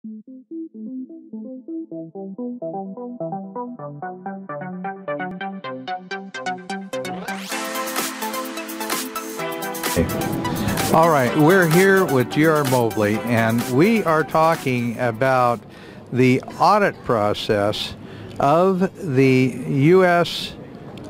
All right, we're here with G.R. Mobley, and we are talking about the audit process of the U.S.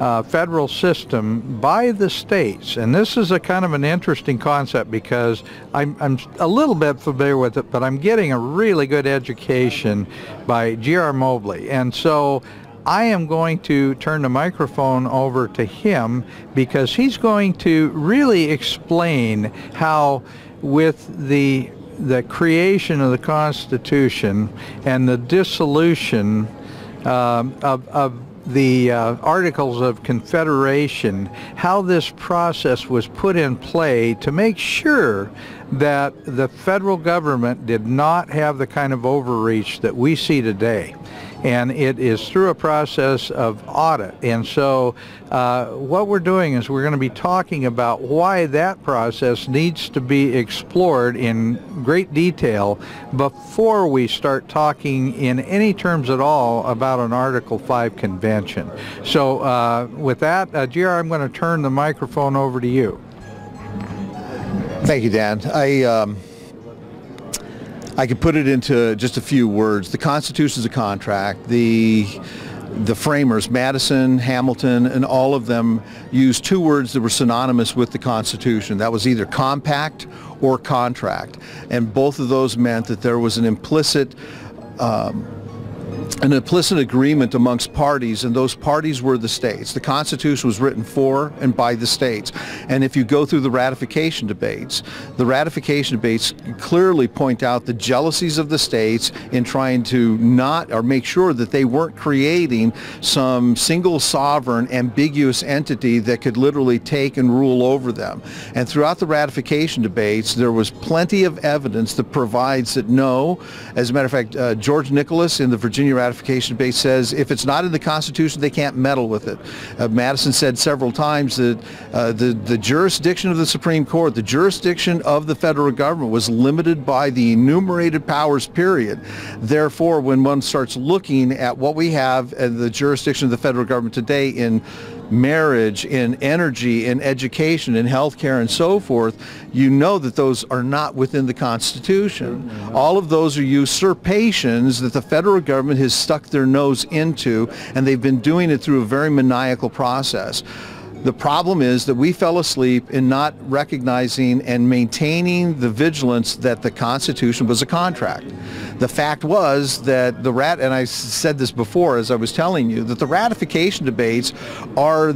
Federal system by the states. And this is a kind of an interesting concept because I'm a little bit familiar with it, but I'm getting a really good education by G.R. Mobley. And so I am going to turn the microphone over to him because he's going to really explain how, with the creation of the Constitution and the dissolution of the Articles of Confederation, how this process was put in play to make sure that the federal government did not have the kind of overreach that we see today. And it is through a process of audit. And so what we're doing is we're going to be talking about why that process needs to be explored in great detail before we start talking in any terms at all about an Article 5 convention. So with that, GR, I'm going to turn the microphone over to you. Thank you, Dan. I could put it into just a few words. The Constitution is a contract. The framers, Madison, Hamilton, and all of them used two words that were synonymous with the Constitution. That was either compact or contract. And both of those meant that there was an implicit agreement amongst parties, and those parties were the states. The Constitution was written for and by the states. And if you go through the ratification debates clearly point out the jealousies of the states in trying to not, or make sure that they weren't creating some single sovereign ambiguous entity that could literally take and rule over them. And throughout the ratification debates, there was plenty of evidence that provides that no, as a matter of fact, George Nicholas in the Virginia ratification debate says if it's not in the Constitution, they can't meddle with it. Madison said several times that the jurisdiction of the Supreme Court, the jurisdiction of the federal government was limited by the enumerated powers, period. Therefore, when one starts looking at what we have as the jurisdiction of the federal government today in marriage, in energy, in education, in healthcare, and so forth, you know that those are not within the Constitution. All of those are usurpations that the federal government has stuck their nose into, and they've been doing it through a very maniacal process. The problem is that we fell asleep in not recognizing and maintaining the vigilance that the Constitution was a contract. The fact was that and I said this before as I was telling you, that the ratification debates are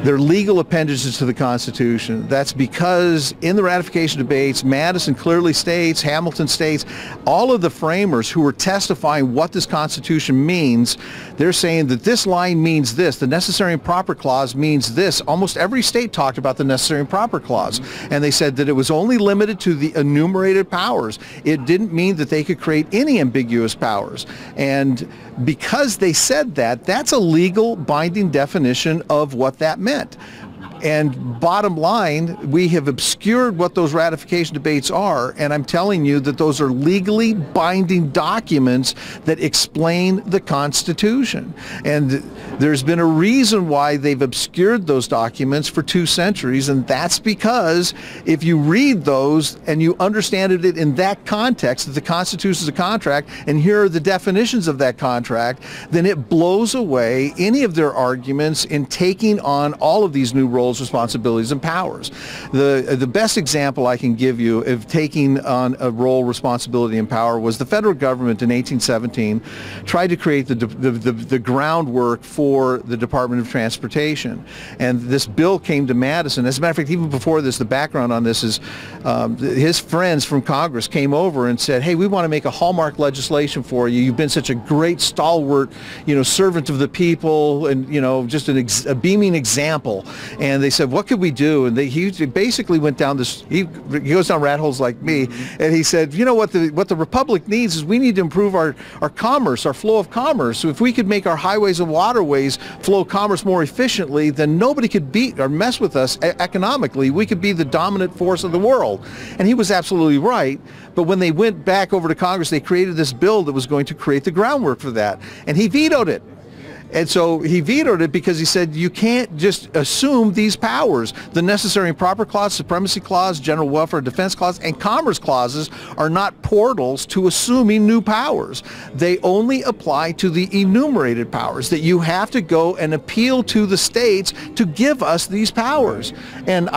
they're legal appendages to the Constitution. That's because in the ratification debates, Madison clearly states, Hamilton states, all of the framers who were testifying what this Constitution means, they're saying that this line means this, the necessary and proper clause means this. Almost every state talked about the necessary and proper clause, and they said that it was only limited to the enumerated powers. It didn't mean that they could create any ambiguous powers. And because they said that, that's a legal binding definition of what that meant. And bottom line, we have obscured what those ratification debates are, and I'm telling you that those are legally binding documents that explain the Constitution. And there's been a reason why they've obscured those documents for 2 centuries, and that's because if you read those and you understand it in that context, that the Constitution is a contract, and here are the definitions of that contract, then it blows away any of their arguments in taking on all of these new roles, responsibilities, and powers. The best example I can give you of taking on a role, responsibility, and power was the federal government in 1817 tried to create the groundwork for the Department of Transportation. And this bill came to Madison. As a matter of fact, even before this, the background on this is his friends from Congress came over and said, hey, we want to make a hallmark legislation for you. You've been such a great stalwart, servant of the people, and, just a beaming example. And and they said, what could we do? And he basically went down this, he goes down rat holes like me, and he said, you know what the Republic needs is we need to improve our commerce, our flow of commerce. So if we could make our highways and waterways flow commerce more efficiently, then nobody could beat or mess with us economically. We could be the dominant force of the world. And he was absolutely right. But when they went back over to Congress, they created this bill that was going to create the groundwork for that. And he vetoed it. And so he vetoed it because he said you can't just assume these powers. The necessary and proper clause, supremacy clause, general welfare defense clause, and commerce clauses are not portals to assuming new powers. They only apply to the enumerated powers, that you have to go and appeal to the states to give us these powers. And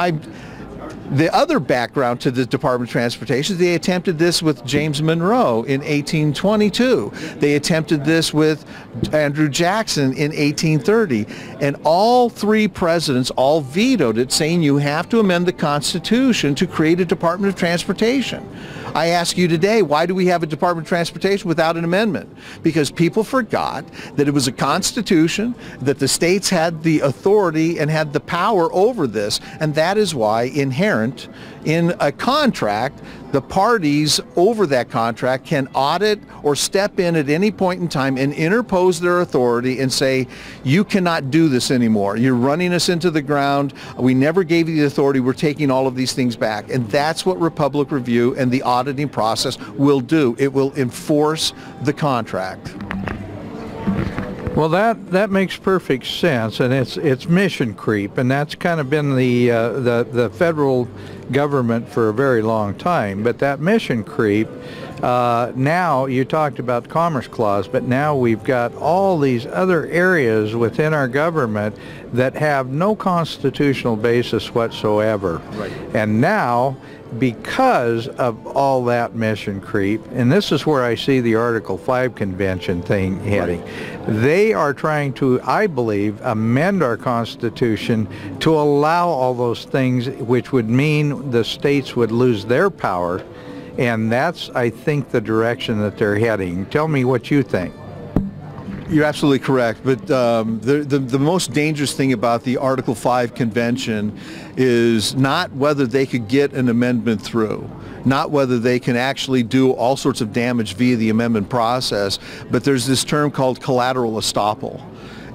the other background to the Department of Transportation, they attempted this with James Monroe in 1822. They attempted this with Andrew Jackson in 1830. And all three presidents all vetoed it, saying you have to amend the Constitution to create a Department of Transportation. I ask you today, why do we have a Department of Transportation without an amendment? Because people forgot that it was a Constitution, that the states had the authority and had the power over this, and that is why inherent in a contract, the parties over that contract can audit or step in at any point in time and interpose their authority and say, you cannot do this anymore. You're running us into the ground. We never gave you the authority. We're taking all of these things back. And that's what Republic Review and the auditing process will do. It will enforce the contract. Well, that makes perfect sense, and it's mission creep, and that's kind of been the federal government for a very long time. But that mission creep, now you talked about the Commerce Clause, but now we've got all these other areas within our government that have no constitutional basis whatsoever. Right. And now, because of all that mission creep, and this is where I see the Article 5 convention thing heading. Right. They are trying to, I believe, amend our Constitution to allow all those things, which would mean the states would lose their power, and that's, I think, the direction that they're heading. Tell me what you think. You're absolutely correct, but the most dangerous thing about the Article 5 convention is not whether they could get an amendment through, not whether they can actually do all sorts of damage via the amendment process, but there's this term called collateral estoppel.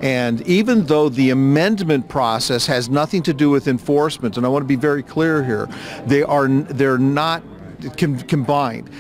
And even though the amendment process has nothing to do with enforcement, and I want to be very clear here, they're not combined.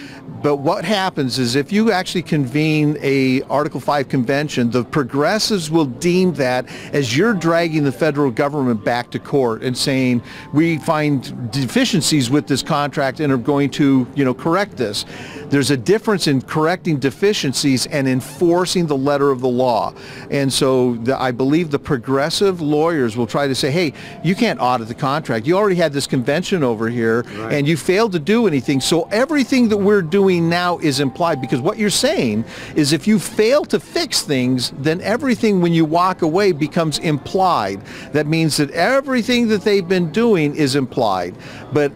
But what happens is if you actually convene a Article 5 convention, the progressives will deem that as you're dragging the federal government back to court and saying, we find deficiencies with this contract and are going to, correct this. There's a difference in correcting deficiencies and enforcing the letter of the law. And so I believe the progressive lawyers will try to say, hey, you can't audit the contract. You already had this convention over here, right, and you failed to do anything. So everything that we're doing now is implied, because what you're saying is if you fail to fix things, then everything when you walk away becomes implied. That means that everything that they've been doing is implied, but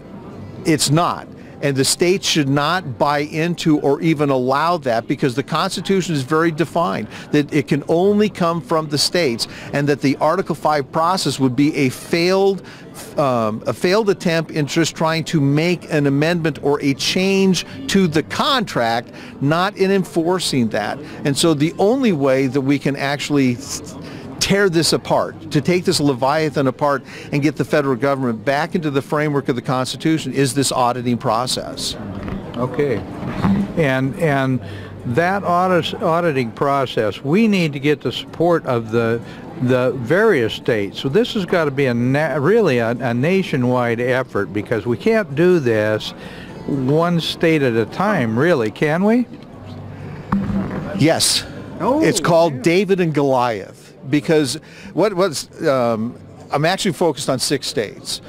it's not. And the states should not buy into or even allow that, because the Constitution is very defined, that it can only come from the states, and that the Article 5 process would be a failed attempt in just trying to make an amendment or a change to the contract, not in enforcing that. And so the only way that we can actually tear this apart, to take this Leviathan apart and get the federal government back into the framework of the Constitution, is this auditing process. Okay. And that auditing process, we need to get the support of the various states. So this has got to be really a nationwide effort, because we can't do this one state at a time, really, can we? Yes. Oh, it's called David and Goliath. Because I'm actually focused on 6 states.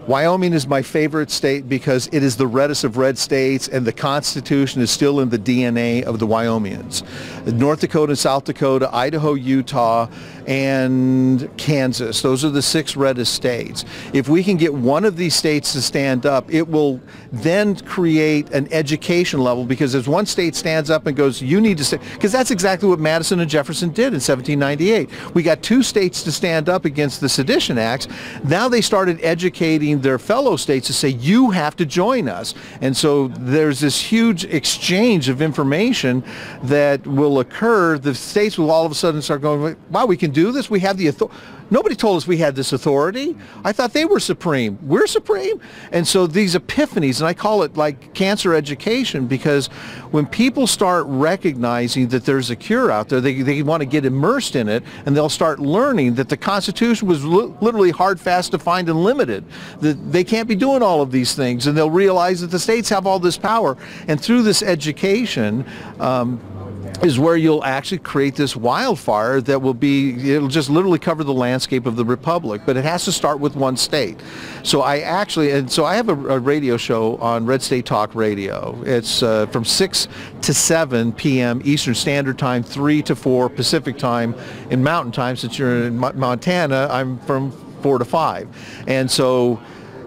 Wyoming is my favorite state because it is the reddest of red states, and the Constitution is still in the DNA of the Wyomingians. North Dakota, South Dakota, Idaho, Utah, and Kansas. Those are the 6 reddest states. If we can get one of these states to stand up, it will then create an education level, because as one state stands up and goes, you need to stay, because that's exactly what Madison and Jefferson did in 1798. We got 2 states to stand up against the Sedition Acts. Now they started educating their fellow states to say, you have to join us. And so there's this huge exchange of information that will occur. The states will all of a sudden start going, wow, we can do this? We have the authority. Nobody told us we had this authority. I thought they were supreme. We're supreme. And so these epiphanies, and I call it like cancer education, because when people start recognizing that there's a cure out there, they want to get immersed in it, and they'll start learning that the Constitution was literally hard, fast, defined, and limited. That they can't be doing all of these things, and they'll realize that the states have all this power. And through this education, is where you'll actually create this wildfire that will be, it'll just literally cover the landscape of the republic, but it has to start with one state. So I have a radio show on Red State Talk Radio. It's from 6 to 7 p.m. Eastern Standard Time, 3 to 4 Pacific Time. In Mountain Time, since you're in Montana, I'm from 4 to 5. And so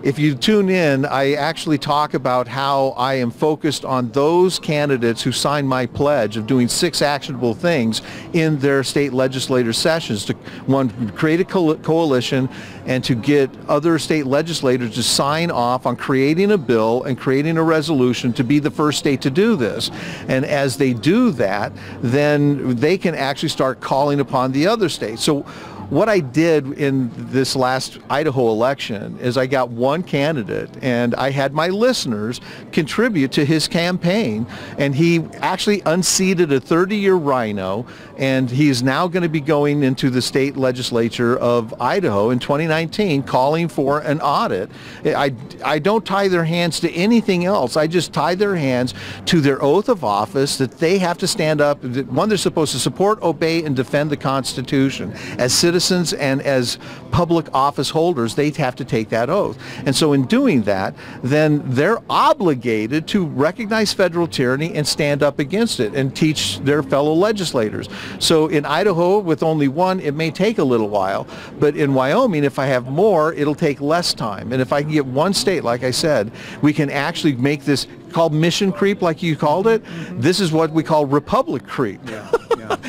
if you tune in, I actually talk about how I am focused on those candidates who signed my pledge of doing 6 actionable things in their state legislature sessions. To, one, create a coalition, and to get other state legislators to sign off on creating a bill and creating a resolution to be the first state to do this. And as they do that, then they can actually start calling upon the other states. So what I did in this last Idaho election is I got one candidate, and I had my listeners contribute to his campaign, and he actually unseated a 30-year rhino, and he is now going to be going into the state legislature of Idaho in 2019 calling for an audit. I don't tie their hands to anything else. I just tie their hands to their oath of office that they have to stand up. One, they're supposed to support, obey, and defend the Constitution. As citizens and as public office holders, they have to take that oath. And so in doing that, then they're obligated to recognize federal tyranny and stand up against it and teach their fellow legislators. So in Idaho, with only one, it may take a little while. But in Wyoming, if I have more, it'll take less time. And if I can get one state, like I said, we can actually make this called mission creep, like you called it. This is what we call republic creep,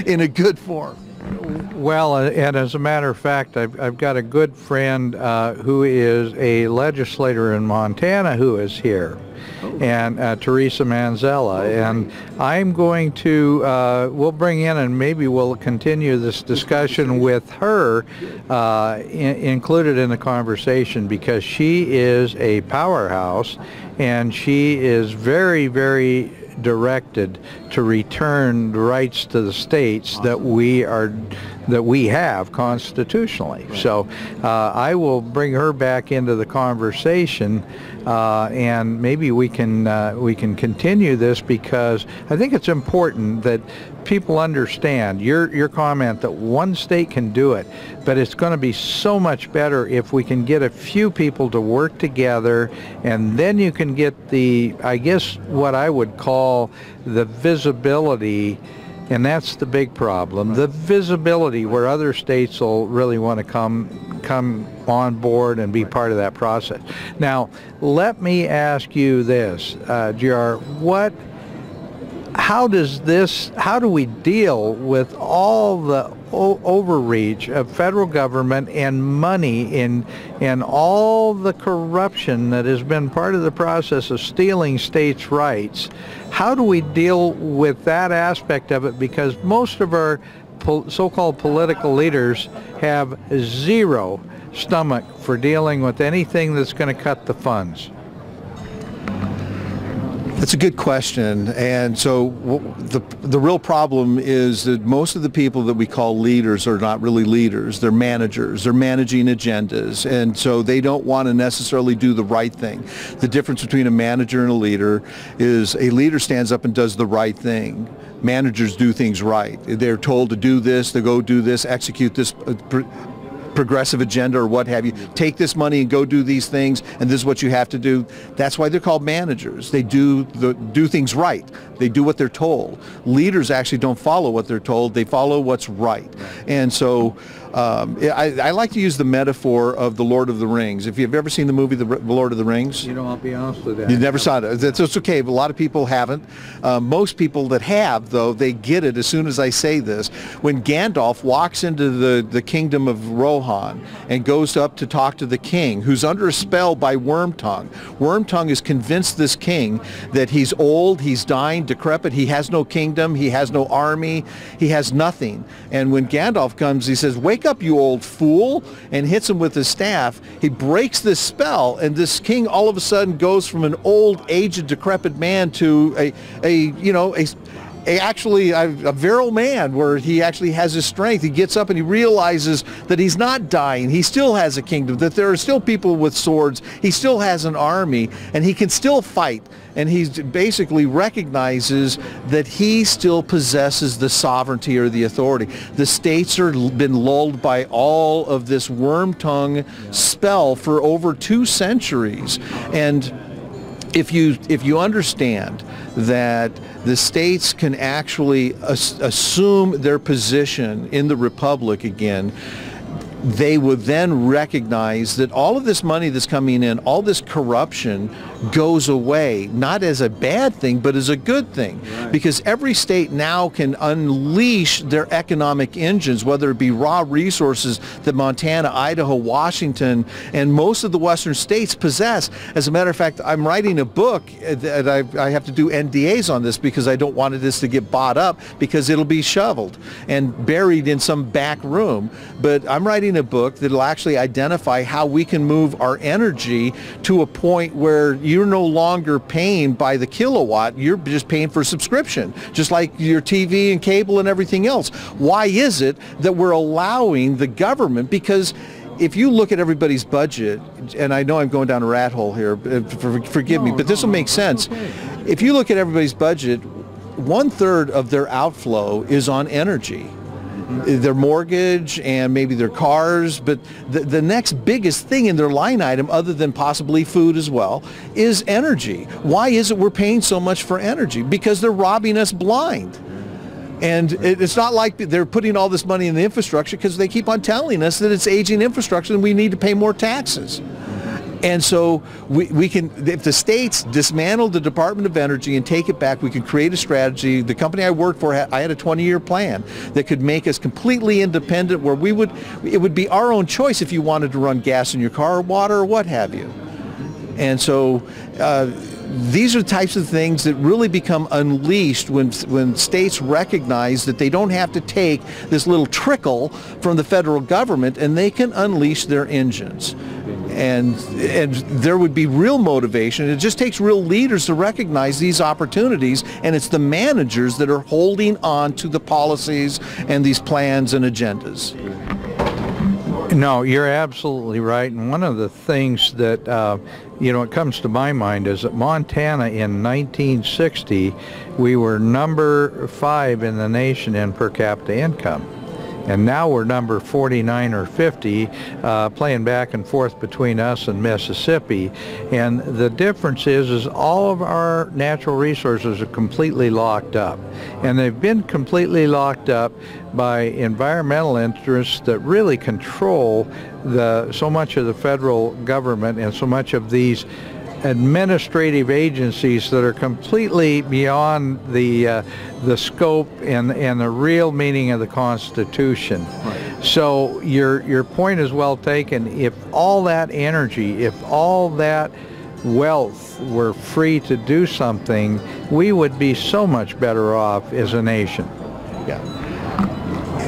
in a good form. Well, and as a matter of fact, I've got a good friend who is a legislator in Montana who is here, and Theresa Manzella, and I'm going to, we'll bring in, and maybe we'll continue this discussion with her included in the conversation, because she is a powerhouse, and she is very, very directed to return the rights to the states that we have constitutionally. So I will bring her back into the conversation, and maybe we can continue this, because I think it's important that people understand your comment that one state can do it, but it's going to be so much better if we can get a few people to work together, and then you can get the, I guess, what I would call the visibility, and that's the big problem, the visibility where other states will really want to come on board and be part of that process. Now, let me ask you this, JR, how do we deal with all the overreach of federal government and money and all the corruption that has been part of the process of stealing states' rights? How do we deal with that aspect of it? Because most of our so-called political leaders have zero stomach for dealing with anything that's going to cut the funds. That's a good question. And so the real problem is that most of the people that we call leaders are not really leaders. They're managers. They're managing agendas. And so they don't want to necessarily do the right thing. The difference between a manager and a leader is a leader stands up and does the right thing. Managers do things right. They're told to do this, to go do this, execute this. progressive agenda or what have you. Take this money and go do these things, and this is what you have to do. That's why they're called managers. They do things right. They do what they're told. Leaders actually don't follow what they're told. They follow what's right. And so I like to use the metaphor of the Lord of the Rings. If you've ever seen the movie The Lord of the Rings, You know, I'll be honest with that. you never saw it. It's okay, but a lot of people haven't. Most people that have, though, they get it as soon as I say this. When Gandalf walks into the kingdom of Rohan and goes up to talk to the king, who's under a spell by Wormtongue. Wormtongue has convinced this king that he's old, he's dying, decrepit, he has no kingdom, he has no army, he has nothing. And when Gandalf comes, he says, "Wake up, you old fool," and hits him with his staff. He breaks this spell, and this king all of a sudden goes from an old, aged, decrepit man to actually a virile man, where he actually has his strength. He gets up and he realizes that he's not dying. He still has a kingdom, that there are still people with swords. He still has an army, and he can still fight. And he basically recognizes that he still possesses the sovereignty or the authority. The states are been lulled by all of this Wormtongue spell for over 2 centuries. And if you understand that the states can actually assume their position in the republic again, they would then recognize that all of this money that's coming in, all this corruption goes away, not as a bad thing, but as a good thing. Right. Because every state now can unleash their economic engines, whether it be raw resources that Montana, Idaho, Washington, and most of the western states possess. As a matter of fact, I'm writing a book that I have to do NDAs on this because I don't want this to get bought up, because it'll be shoveled and buried in some back room. But I'm writing a book that will actually identify how we can move our energy to a point where you're no longer paying by the kilowatt, you're just paying for subscription, just like your TV and cable and everything else. Why is it that we're allowing the government? Because if you look at everybody's budget, and I know I'm going down a rat hole here, forgive me, but this will make sense. Okay. If you look at everybody's budget, 1/3 of their outflow is on energy. Their mortgage and maybe their cars, but the next biggest thing in their line item, other than possibly food as well, is energy. Why is it we're paying so much for energy? Because they're robbing us blind. And it's not like they're putting all this money in the infrastructure, because they keep on telling us that it's aging infrastructure and we need to pay more taxes. And so we can, if the states dismantle the Department of Energy and take it back, we can create a strategy. The company I worked for, I had a 20-year plan that could make us completely independent, where it would be our own choice if you wanted to run gas in your car or water or what have you. And so these are the types of things that really become unleashed when states recognize that they don't have to take this little trickle from the federal government, and they can unleash their engines. And there would be real motivation. It just takes real leaders to recognize these opportunities, and it's the managers that are holding on to the policies and these plans and agendas. No, you're absolutely right. And one of the things that it comes to my mind is that Montana in 1960, we were number 5 in the nation in per capita income. And now we're number 49 or 50, playing back and forth between us and Mississippi. And the difference is all of our natural resources are completely locked up. And they've been completely locked up by environmental interests that really control so much of the federal government and so much of these administrative agencies that are completely beyond the scope and the real meaning of the Constitution. Right. So your point is well taken. If all that energy, if all that wealth were free to do something, we would be so much better off as a nation. Yeah.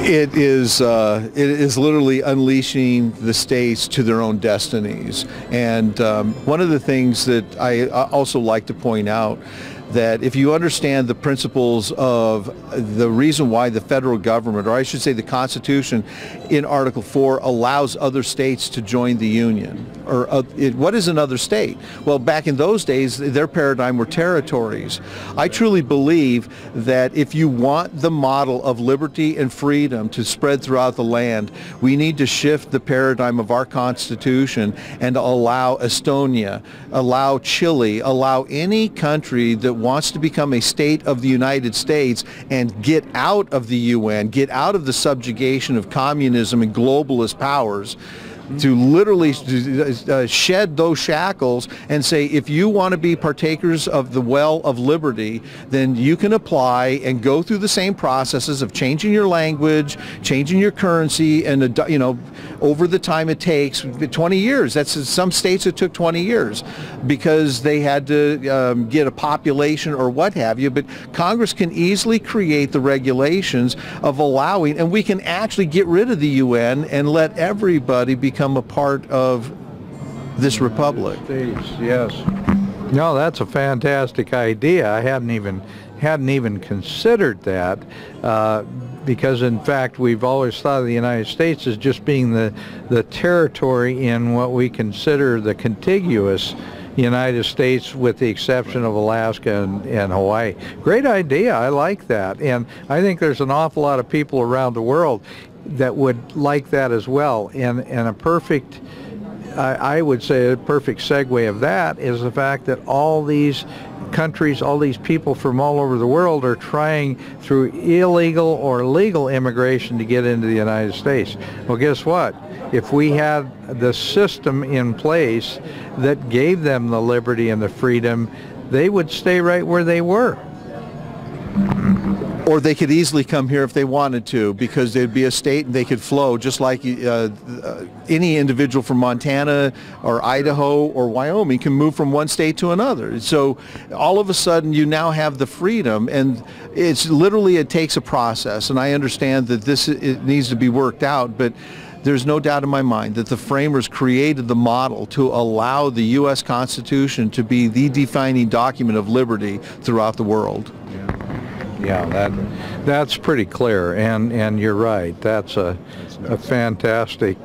It is literally unleashing the states to their own destinies. And one of the things that I also like to point out, that if you understand the principles of the reason why the federal government, or I should say the Constitution in Article 4 allows other states to join the Union, or what is another state? Well, back in those days, their paradigm were territories. I truly believe that if you want the model of liberty and freedom to spread throughout the land, we need to shift the paradigm of our Constitution and allow Estonia, allow Chile, allow any country that wants to become a state of the United States and get out of the UN, get out of the subjugation of communism and globalist powers, to literally shed those shackles and say, if you want to be partakers of the well of liberty, then you can apply and go through the same processes of changing your language, changing your currency, and over the time it takes 20 years. That's some states it took 20 years because they had to get a population or what have you. But Congress can easily create the regulations of allowing, and we can actually get rid of the UN and let everybody become a part of this republic. States, yes. No, that's a fantastic idea. I hadn't even considered that, because in fact we've always thought of the United States as just being the territory in what we consider the contiguous United States, with the exception of Alaska and Hawaii. Great idea. I like that, and I think there's an awful lot of people around the world that would like that as well. And a perfect, I would say a perfect segue of that is the fact that all these countries, all these people from all over the world are trying through illegal or legal immigration to get into the United States. Well, guess what? If we had the system in place that gave them the liberty and the freedom, they would stay right where they were. Or they could easily come here if they wanted to, because they'd be a state and they could flow just like any individual from Montana or Idaho or Wyoming can move from one state to another. So all of a sudden you now have the freedom, and it's literally, it takes a process, and I understand that it needs to be worked out, but there's no doubt in my mind that the framers created the model to allow the U.S. Constitution to be the defining document of liberty throughout the world. Yeah, that's pretty clear, and you're right. That's a fantastic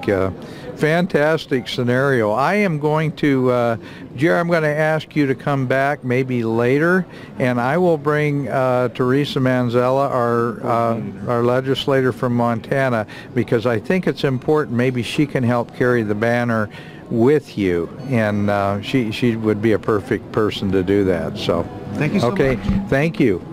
scenario. I am going to, Jerry, I'm going to ask you to come back maybe later, and I will bring Theresa Manzella, our legislator from Montana, because I think it's important. Maybe she can help carry the banner with you, and she would be a perfect person to do that. So, thank you so much. Okay, thank you.